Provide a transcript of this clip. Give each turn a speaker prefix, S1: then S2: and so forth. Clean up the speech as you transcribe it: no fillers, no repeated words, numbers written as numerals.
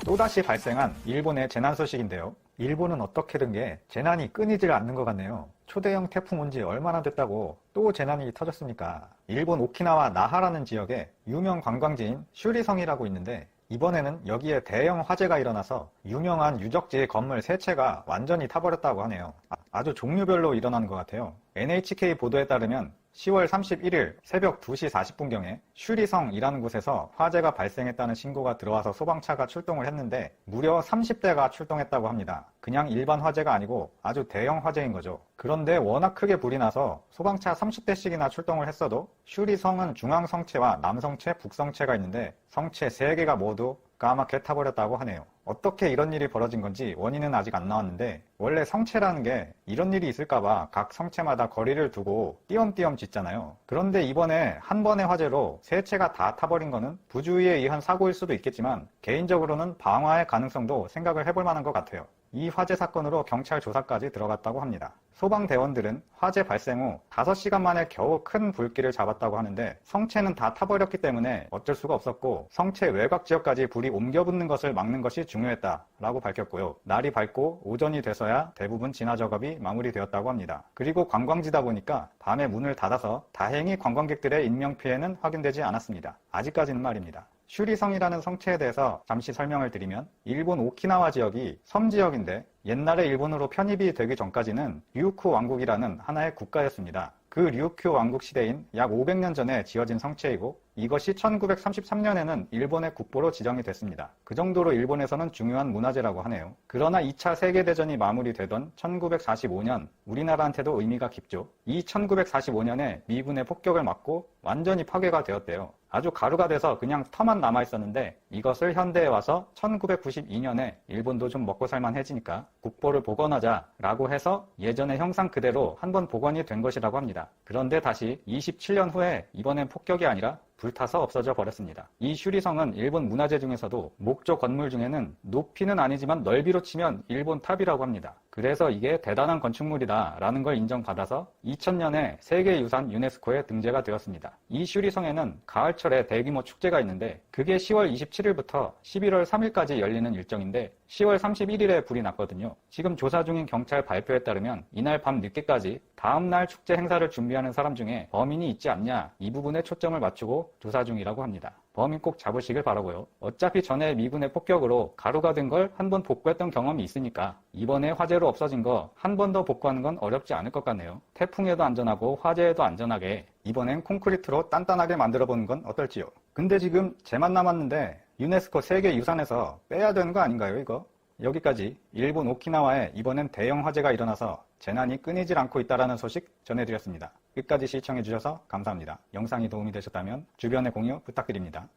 S1: 또다시 발생한 일본의 재난 소식인데요. 일본은 어떻게 된 게 재난이 끊이질 않는 것 같네요. 초대형 태풍 온 지 얼마나 됐다고 또 재난이 터졌습니까? 일본 오키나와 나하라는 지역에 유명 관광지인 슈리성이라고 있는데 이번에는 여기에 대형 화재가 일어나서 유명한 유적지 건물 3채가 완전히 타버렸다고 하네요. 아주 종류별로 일어난 것 같아요. NHK 보도에 따르면 10월 31일 새벽 2시 40분경에 슈리성이라는 곳에서 화재가 발생했다는 신고가 들어와서 소방차가 출동을 했는데 무려 30대가 출동했다고 합니다. 그냥 일반 화재가 아니고 아주 대형 화재인 거죠. 그런데 워낙 크게 불이 나서 소방차 30대씩이나 출동을 했어도 슈리성은 중앙성체와 남성체, 북성체가 있는데 성체 3개가 모두 까맣게 타버렸다고 하네요. 어떻게 이런 일이 벌어진 건지 원인은 아직 안 나왔는데 원래 성체라는 게 이런 일이 있을까봐 각 성체마다 거리를 두고 띄엄띄엄 짓잖아요. 그런데 이번에 한 번의 화재로 3채가 다 타버린 거는 부주의에 의한 사고일 수도 있겠지만 개인적으로는 방화의 가능성도 생각을 해볼 만한 것 같아요. 이 화재 사건으로 경찰 조사까지 들어갔다고 합니다. 소방대원들은 화재 발생 후 5시간 만에 겨우 큰 불길을 잡았다고 하는데 성체는 다 타버렸기 때문에 어쩔 수가 없었고 성체 외곽 지역까지 불이 옮겨붙는 것을 막는 것이 중요했다라고 밝혔고요. 날이 밝고 오전이 돼서야 대부분 진화 작업이 마무리되었다고 합니다. 그리고 관광지다 보니까 밤에 문을 닫아서 다행히 관광객들의 인명피해는 확인되지 않았습니다. 아직까지는 말입니다. 슈리성이라는 성체에 대해서 잠시 설명을 드리면 일본 오키나와 지역이 섬 지역인데 옛날에 일본으로 편입이 되기 전까지는 류쿠 왕국이라는 하나의 국가였습니다. 그 류큐 왕국 시대인 약 500년 전에 지어진 성체이고 이것이 1933년에는 일본의 국보로 지정이 됐습니다. 그 정도로 일본에서는 중요한 문화재라고 하네요. 그러나 2차 세계대전이 마무리되던 1945년 우리나라한테도 의미가 깊죠. 이 1945년에 미군의 폭격을 맞고 완전히 파괴가 되었대요. 아주 가루가 돼서 그냥 터만 남아있었는데 이것을 현대에 와서 1992년에 일본도 좀 먹고 살만해지니까 국보를 복원하자라고 해서 예전의 형상 그대로 한번 복원이 된 것이라고 합니다. 그런데 다시 27년 후에 이번엔 폭격이 아니라 불타서 없어져 버렸습니다. 이 슈리성은 일본 문화재 중에서도 목조 건물 중에는 높이는 아니지만 넓이로 치면 일본 탑이라고 합니다. 그래서 이게 대단한 건축물이다 라는 걸 인정받아서 2000년에 세계유산 유네스코에 등재가 되었습니다. 이 슈리성에는 가을철에 대규모 축제가 있는데 그게 10월 27일부터 11월 3일까지 열리는 일정인데 10월 31일에 불이 났거든요. 지금 조사 중인 경찰 발표에 따르면 이날 밤 늦게까지 다음날 축제 행사를 준비하는 사람 중에 범인이 있지 않냐 이 부분에 초점을 맞추고 조사 중이라고 합니다. 범인 꼭 잡으시길 바라고요. 어차피 전에 미군의 폭격으로 가루가 된 걸 한 번 복구했던 경험이 있으니까 이번에 화재로 없어진 거 한 번 더 복구하는 건 어렵지 않을 것 같네요. 태풍에도 안전하고 화재에도 안전하게 이번엔 콘크리트로 단단하게 만들어보는 건 어떨지요. 근데 지금 쟤만 남았는데 유네스코 세계유산에서 빼야 되는 거 아닌가요 이거? 여기까지 일본 오키나와에 이번엔 대형 화재가 일어나서 재난이 끊이질 않고 있다는 소식 전해드렸습니다. 끝까지 시청해주셔서 감사합니다. 영상이 도움이 되셨다면 주변에 공유 부탁드립니다.